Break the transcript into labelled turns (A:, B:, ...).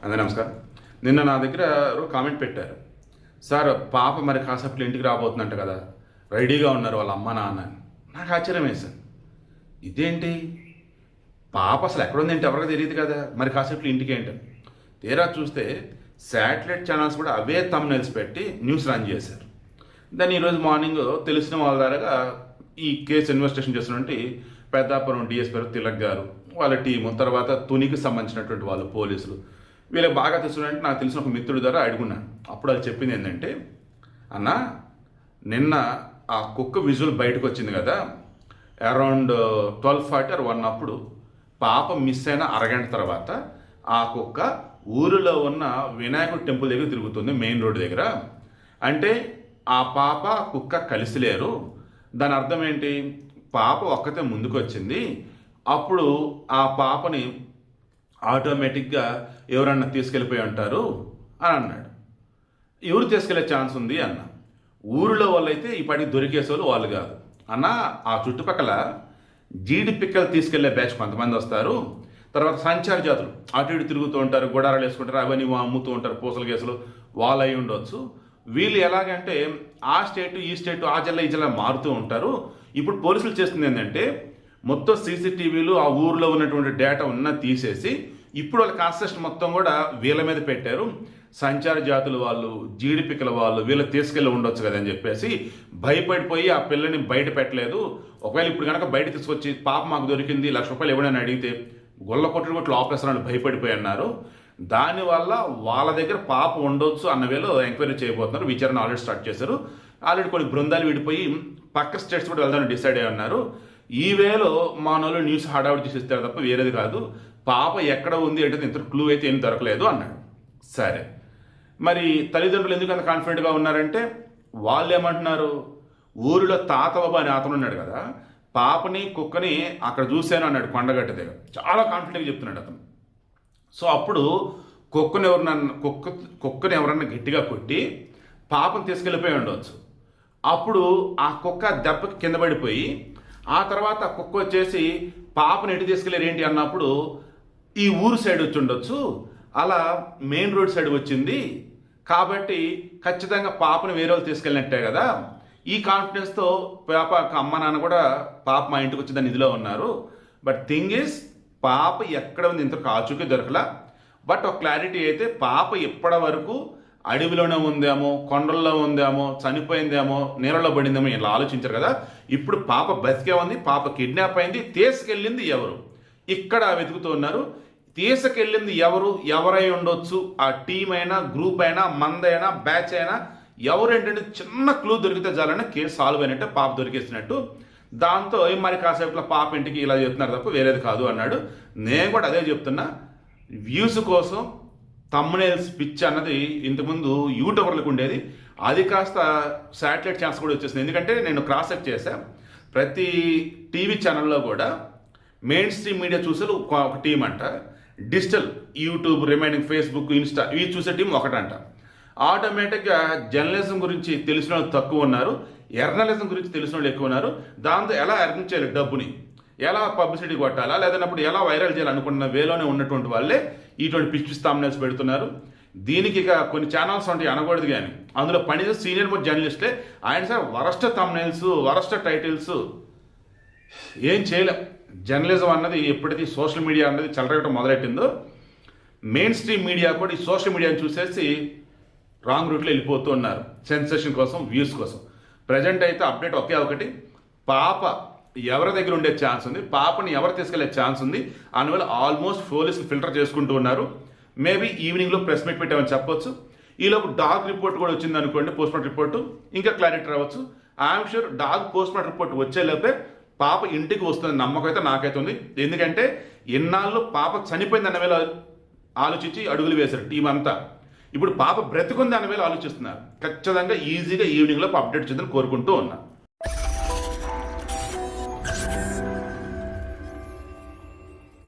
A: అందరూ నమస్కారం. నిన్న నా దగ్గర కామెంట్ పెట్టారు. సార్ పాప మరి కాసేపట్లో ఇంటికి రాబోతుందంట కదా, రెడీగా ఉన్నారు వాళ్ళ అమ్మ నాన్న అని. నాకు ఆశ్చర్యం వేశాను. ఇదేంటి, పాప అసలు ఎక్కడుంది ఏంటి ఎవరికి తెలియదు కదా, మరి కాసేపట్లో ఇంటికి ఏంటి. తీరా చూస్తే శాటిలైట్ ఛానల్స్ కూడా అవే థంబ్నెయిల్స్ పెట్టి న్యూస్ రన్ చేశారు. దాన్ని ఈరోజు మార్నింగ్ తెలిసిన వాళ్ళ ద్వారా ఈ కేసు ఇన్వెస్టిగేషన్ చేసినటువంటి పెద్దాపురం డిఎస్పీ తిలక్ గారు, వాళ్ళ టీము, తర్వాత తునికి సంబంధించినటువంటి వాళ్ళు పోలీసులు, వీళ్ళకి బాగా తెలుసునంటే నాకు తెలిసిన ఒక మిత్రుడి ద్వారా అడుగున్నాను. అప్పుడు అది చెప్పింది ఏంటంటే, అన్న నిన్న ఆ కుక్క విజువల్ బయటకు వచ్చింది కదా, అరౌండ్ 12:40 or 1 అప్పుడు పాప మిస్ అయిన అరగంట తర్వాత ఆ కుక్క ఊరిలో ఉన్న వినాయకుడి టెంపుల్ దగ్గర తిరుగుతుంది, మెయిన్ రోడ్ దగ్గర. అంటే ఆ పాప కుక్క కలిసి లేరు. దాని అర్థం ఏంటి, పాప ఒక్కతే ముందుకు వచ్చింది. అప్పుడు ఆ పాపని ఆటోమేటిక్గా ఎవరన్నా తీసుకెళ్ళిపోయి ఉంటారు అని అన్నాడు. ఎవరు తీసుకెళ్లే ఛాన్స్ ఉంది అన్న. ఊరిలో వాళ్ళైతే ఈ పడికి దొరికేసేవాళ్ళు వాళ్ళు కాదు అన్న. ఆ చుట్టుపక్కల జీడి పిక్కలు తీసుకెళ్లే బ్యాచ్ కొంతమంది వస్తారు. తర్వాత సంచార జాతులు అటు ఇటు తిరుగుతూ ఉంటారు, గుడారాలు వేసుకుంటారు, అవన్నీ అమ్ముతూ ఉంటారు, పూసల కేసులు, వాళ్ళు అయి ఉండొచ్చు. వీళ్ళు ఎలాగంటే ఆ స్టేటు ఈ స్టేటు, ఆ జిల్లా ఈ జిల్లా మారుతూ ఉంటారు. ఇప్పుడు పోలీసులు చేస్తుంది ఏంటంటే, మొత్తం సీసీటీవీలు ఆ ఊర్లో ఉన్నటువంటి డేటా తీసేసి ఇప్పుడు వాళ్ళ కాన్సెప్ట్ మొత్తం కూడా వీళ్ళ మీద పెట్టారు. సంచార జాతుల వాళ్ళు, జీడిపిక్కల వాళ్ళు వీళ్ళు తీసుకెళ్ళి ఉండొచ్చు కదా అని చెప్పేసి భయపడిపోయి ఆ పిల్లని బయట పెట్టలేదు. ఒకవేళ ఇప్పుడు కనుక బయట తీసుకొచ్చి పాప మాకు దొరికింది, ₹1,00,000 ఇవ్వడని అడిగితే గొల్ల కొట్టు లోపలేస్తారని భయపడిపోయి అన్నారు. దానివల్ల వాళ్ళ దగ్గర పాప ఉండొచ్చు అన్న వేలో ఎంక్వైరీ చేయబోతున్నారు. విచారణ ఆల్రెడీ స్టార్ట్ చేశారు. ఆల్రెడీ కొన్ని బృందాలు విడిపోయి పక్క స్టేట్స్ కూడా వెళ్దామని డిసైడ్ అయ్యి ఉన్నారు. ఈ వేలో మానవులు న్యూస్ హడావుడి చేసి ఇస్తారు తప్ప వేరేది కాదు. పాప ఎక్కడ ఉంది అంటే ఇంత క్లూ అయితే ఏం దొరకలేదు అన్నాడు. సరే, మరి తల్లిదండ్రులు ఎందుకు అంత కాన్ఫిడెంట్గా ఉన్నారంటే, వాళ్ళు ఏమంటున్నారు, ఊరిలో తాతబాబు అని అతను ఉన్నాడు కదా, పాపని కుక్కని అక్కడ చూశాను అన్నాడు కొండగట్ట దగ్గర. చాలా కాన్ఫిడెంట్గా చెప్తున్నాడు అతను. సో అప్పుడు కుక్కని ఎవరన్నా గట్టిగా కొట్టి పాపను తీసుకెళ్ళిపోయి ఉండవచ్చు. అప్పుడు ఆ కుక్క దెబ్బకి కింద పడిపోయి ఆ తర్వాత కుక్క వచ్చేసి పాపను ఎటు తీసుకెళ్ళారు ఏంటి అన్నప్పుడు ఈ ఊరు సైడ్ వచ్చి ఉండొచ్చు, అలా మెయిన్ రోడ్ సైడ్ వచ్చింది కాబట్టి ఖచ్చితంగా పాపను వేరే వాళ్ళు తీసుకెళ్ళినట్టే కదా. ఈ కాన్ఫిడెన్స్తో పాప అమ్మ నాన్న కూడా పాప మా ఇంటికి వచ్చిందని ఇదిలో ఉన్నారు. బట్ థింగ్ ఈజ్, పాప ఎక్కడ ఉంది ఇంతకు ఆచూకీ దొరకలా. బట్ ఒక క్లారిటీ అయితే, పాప ఇప్పటి వరకు అడవిలోనే ఉందేమో, కొండల్లో ఉందేమో, చనిపోయిందేమో, నీళ్ళలో పడిందేమో ఇలా ఆలోచించారు కదా. ఇప్పుడు పాప బతికే ఉంది, పాప కిడ్నాప్ అయింది, తీసుకెళ్ళింది ఎవరు ఇక్కడ వెతుకుతూ ఉన్నారు. తీసుకెళ్ళింది ఎవరై ఉండొచ్చు, ఆ టీం అయినా, గ్రూప్ అయినా, మందైనా, బ్యాచ్ అయినా, ఎవరేంటంటే చిన్న క్లూ దొరికితే చాలని కేసు సాల్వ్ అయినట్టే, పాప దొరికేసినట్టు. దాంతో మరి కాసేపులో పాప ఇంటికి ఇలా చెప్తున్నారు తప్ప వేరేది కాదు అన్నాడు. నేను కూడా అదే చెప్తున్నా, వ్యూస్ కోసం థంబ్నెయిల్స్ పిచ్ అన్నది ఇంతకుముందు యూట్యూబర్లకు ఉండేది, అది కాస్త శాటిలైట్ ఛాన్స్ కూడా వచ్చేసింది. ఎందుకంటే నేను క్రాస్ చెక్ చేశాను, ప్రతి టీవీ ఛానల్లో కూడా మెయిన్ స్ట్రీమ్ మీడియా చూసే ఒక టీం అంట, digital YouTube, remaining Facebook, Insta ఇవి చూసే టీం ఒకటంట. ఆటోమేటిక్గా జర్నలిజం గురించి తెలిసిన వాళ్ళు తక్కువ ఉన్నారు, జర్నలిజం గురించి తెలిసిన వాళ్ళు ఎక్కువ ఉన్నారు. దాంతో ఎలా ఎర్న్ చేయాలి డబ్బుని, ఎలా పబ్లిసిటీ కొట్టాలా, లేదన్నప్పుడు ఎలా వైరల్ చేయాలనుకున్న వేలోనే ఉన్నటువంటి వాళ్ళే ఇటువంటి పిచ్చి థంబ్నెయిల్స్ పెడుతున్నారు. దీనికి ఇక కొన్ని ఛానల్స్ ఉంటాయి అనకూడదు, కానీ అందులో పనిచేసే సీనియర్ మోస్ట్ జర్నలిస్టే ఆయన sir worst thumbnails, worst titles, ఏం చేయలేం. జర్నలిజం అన్నది ఎప్పుడైతే సోషల్ మీడియా అన్నది చెలరగటం మొదలెట్టిందో, మెయిన్ స్ట్రీమ్ మీడియా కూడా ఈ సోషల్ మీడియాని చూసేసి రాంగ్ రూట్లో వెళ్ళిపోతూ ఉన్నారు, సెన్సేషన్ కోసం, వ్యూస్ కోసం. ప్రజెంట్ అయితే అప్డేట్ ఒకే ఒకటి, పాప ఎవరి దగ్గర ఉండే ఛాన్స్ ఉంది, పాపని ఎవరు తీసుకెళ్లే ఛాన్స్ ఉంది అందువల్ల ఆల్మోస్ట్ పోలీసులు ఫిల్టర్ చేసుకుంటూ ఉన్నారు. మేబీ ఈవినింగ్లో ప్రెస్ మీట్ పెట్టామని చెప్పొచ్చు. ఈలోపు డాగ్ రిపోర్ట్ కూడా వచ్చింది అనుకోండి, పోస్ట్మార్టం రిపోర్టు, ఇంకా క్లారిటీ రావచ్చు. I'm sure dog postmortem report వచ్చేలోపే పాప ఇంటికి వస్తుంది నమ్మకం అయితే నాకైతే ఉంది. ఎందుకంటే ఎన్నాళ్ళు పాప చనిపోయింది అన్న వేళ ఆలోచించి అడుగులు వేశారు టీం అంతా. ఇప్పుడు పాప బ్రతికుంది అన్న వేళ ఆలోచిస్తున్నారు. ఖచ్చితంగా ఈజీగా ఈవినింగ్లో అప్డేట్ చేద్దని కోరుకుంటూ ఉన్నా.